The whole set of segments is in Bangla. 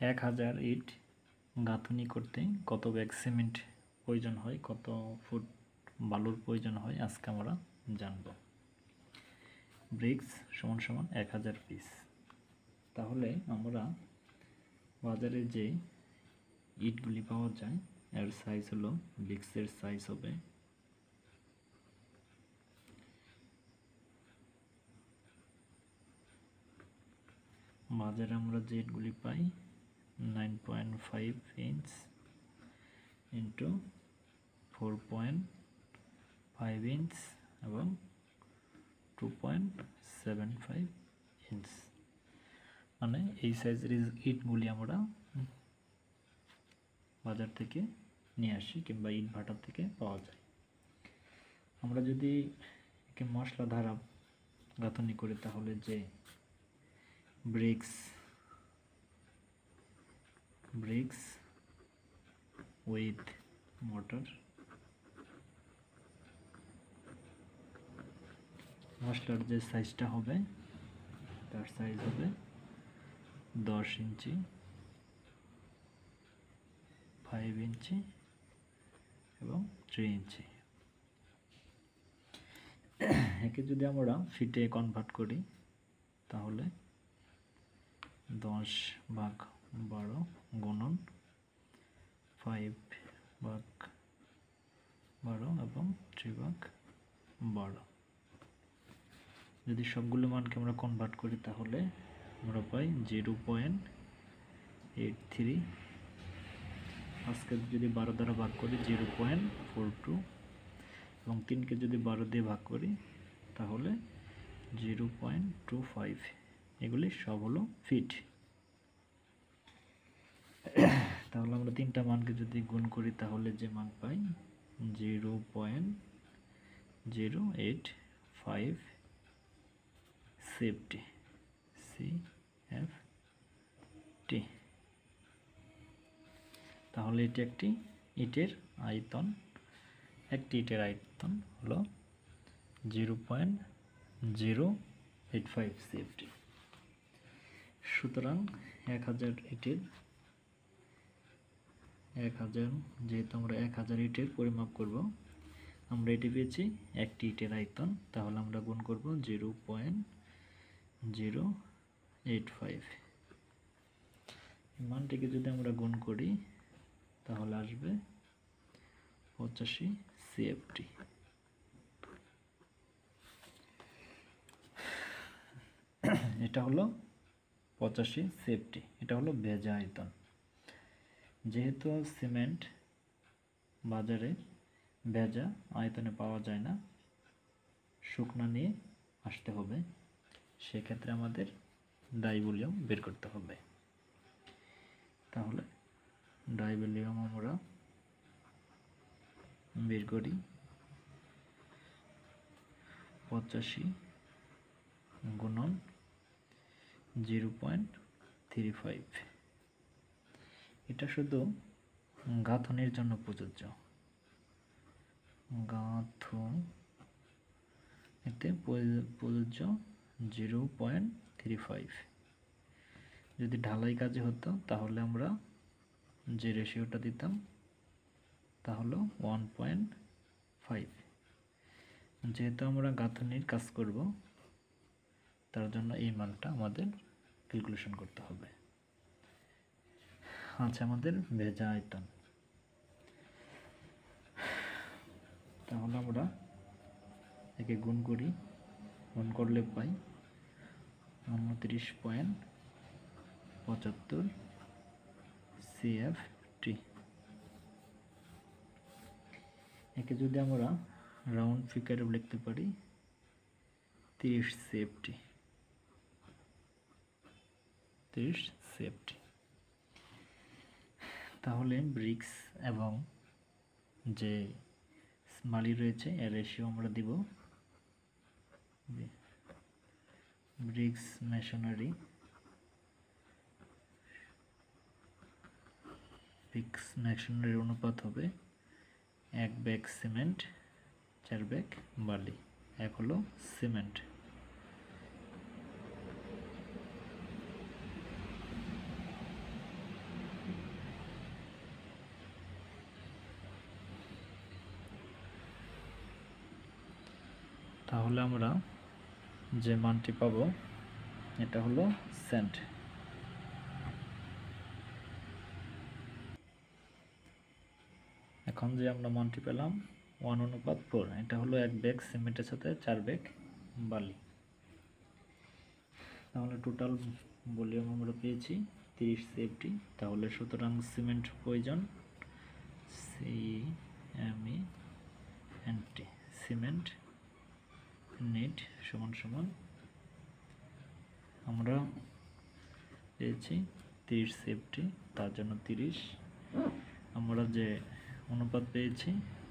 1000 ইট গাঁথুনি করতে কত ব্যাগ সিমেন্ট প্রয়োজন হয়, কত ফুট বালুর প্রয়োজন হয় আজকে আমরা জানব। ব্রিক্স সমান সমান 1000 পিস। তাহলে আমরা বাজারে যে ইটগুলি পাওয়া যায় এর সাইজ হলো, ব্রিক্সের সাইজ হবে বাজারে আমরা যে ইটগুলি পাই 9.5 ইঞ্চ ইন্টু 4.5 ইঞ্চ এবং 2.75 ইঞ্চ, মানে এই সাইজের ইটগুলি আমরা বাজার থেকে নিয়ে আসি কিংবা ইট ভাটার থেকে পাওয়া যায়। আমরা যদি একে মশলা ধারা গাঁথনি করি তাহলে যে ব্রিক্স উইথ মোটর, মশলার যে সাইজটা হবে তার সাইজ হবে 10 ইঞ্চি, 5 ইঞ্চি এবং 3 ইঞ্চি। একে যদি আমরা ফিটে কনভার্ট করি তাহলে 10/12 গুণন 5/12 এবং 3/12। যদি সবগুলো মানকে আমরা কনভার্ট করি তাহলে আমরা পাই 0.83। আজকে যদি 12 দ্বারা ভাগ করি 0.42 এবং 3কে যদি 12 দিয়ে ভাগ করি তাহলে 0.25। এগুলি সব হলো ফিট। তাহলে আমরা তিনটা মানকে যদি গুণ করি তাহলে যে মান পাই 0.085 CFT। তাহলে এটি একটি ইটের আয়তন, একটি ইটের আয়তন হলো 0.085 CFT। সুতরাং 1000 ইটের যেহেতু আমরা 1000 ইটের পরিমাপ করব, আমরা এটি পেয়েছি একটি ইটের আয়তন, তাহলে আমরা গুণ করব 0.085। মানটিকে যদি আমরা গুণ করি তাহলে আসবে 85 CFT। এটা হলো 85 CFT, এটা হলো ভেজা আয়তন। যেহেতু সিমেন্ট বাজারে ভেজা আয়তনে পাওয়া যায় না, শুকনা নিয়ে আসতে হবে, সেক্ষেত্রে আমাদের ডাই ভলিউম বের করতে হবে। তাহলে ডাই ভলিউম আমরা বের করি 85 গুণন 0.35। এটা শুধু গাঁথনির জন্য প্রযোজ্য, গাঁথনিতে প্রযোজ্য 0.35। যদি ঢালাই কাজে হতো তাহলে আমরা যে রেশিওটা দিতাম তা হলো 1.5। যেহেতু আমরা গাঁথনির কাজ করব তার জন্য এই মানটা আমাদের ক্যালকুলেশন করতে হবে। আচ্ছা, আমাদের ভেজা আয়তন, তাহলে আমরা একে গুণ করি, গুণ করলে পাই 29.75 CFT। একে যদি আমরা রাউন্ড ফিগারে লিখতে পারি 30 CFT। তাহলে ব্রিক্স এবং যে মালি রয়েছে এর রেশিও আমরা দিব ব্রিক্স মেশনারির অনুপাত হবে 1 ব্যাগ সিমেন্ট 4 ব্যাগ বালি। এক হলো সিমেন্ট। তাহলে আমরা যে মানটি পাবো এটা হলো সেন্ট। এখন যে আমরা মানটি পেলাম 1:4, এটা হলো 1 ব্যাগ সিমেন্টের সাথে 4 ব্যাগ বালি। তাহলে টোটাল ভলিউম আমরা পেয়েছি 30 CFT। তাহলে সুতরাং সিমেন্ট প্রয়োজন CMENT, সিমেন্ট নিড সমান সমান আমরা পেয়েছি 30 CFT, তার জন্য 30। আমরা যে অনুপাত পেয়েছি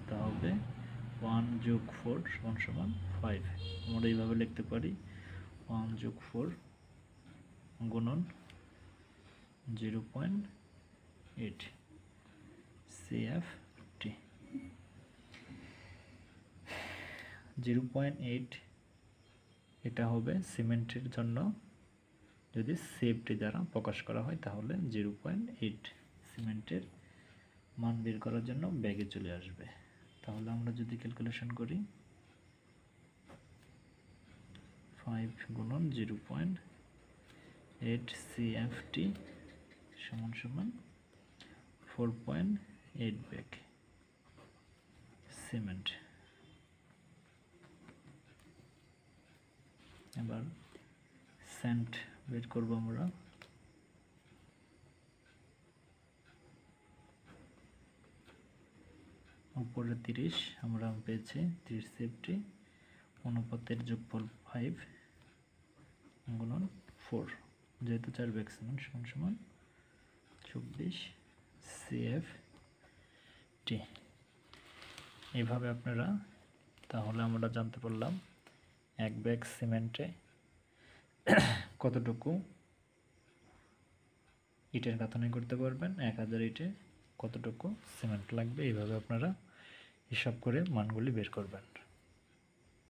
তা হবে 1 + 4 = 5। আমরা এইভাবে লিখতে পারি 1 + 4 গুণন 0.8 CFT। 0.8 এটা হবে সিমেন্টের জন্য, যদি CFT দ্বারা প্রকাশ করা হয় তাহলে 0.8 সিমেন্টের মান বের করার জন্য ব্যাগে চলে আসবে। তাহলে আমরা যদি ক্যালকুলেশন করি 5 গুণন 0.8 CFT সমান সমান 4.8 ব্যাগ সিমেন্ট। এবার সেন্ট বের করব আমরা। উপরে 30 আমরা পেয়েছি 30 CFT, অনুপাতের যোগফল 5 গুণন 4, যেহেতু 4 ব্যাগ সিমেন্ট সমান সমান 24 CFT। এইভাবে আপনারা, তাহলে আমরা জানতে পারলাম 1 ব্যাগ সিমেন্টে কতটুকু ইটের গাঁথনি করতে পারবেন, 1000 ইটে কতটুকু সিমেন্ট লাগবে। এইভাবে আপনারা হিসাব করে মানগুলি বের করবেন।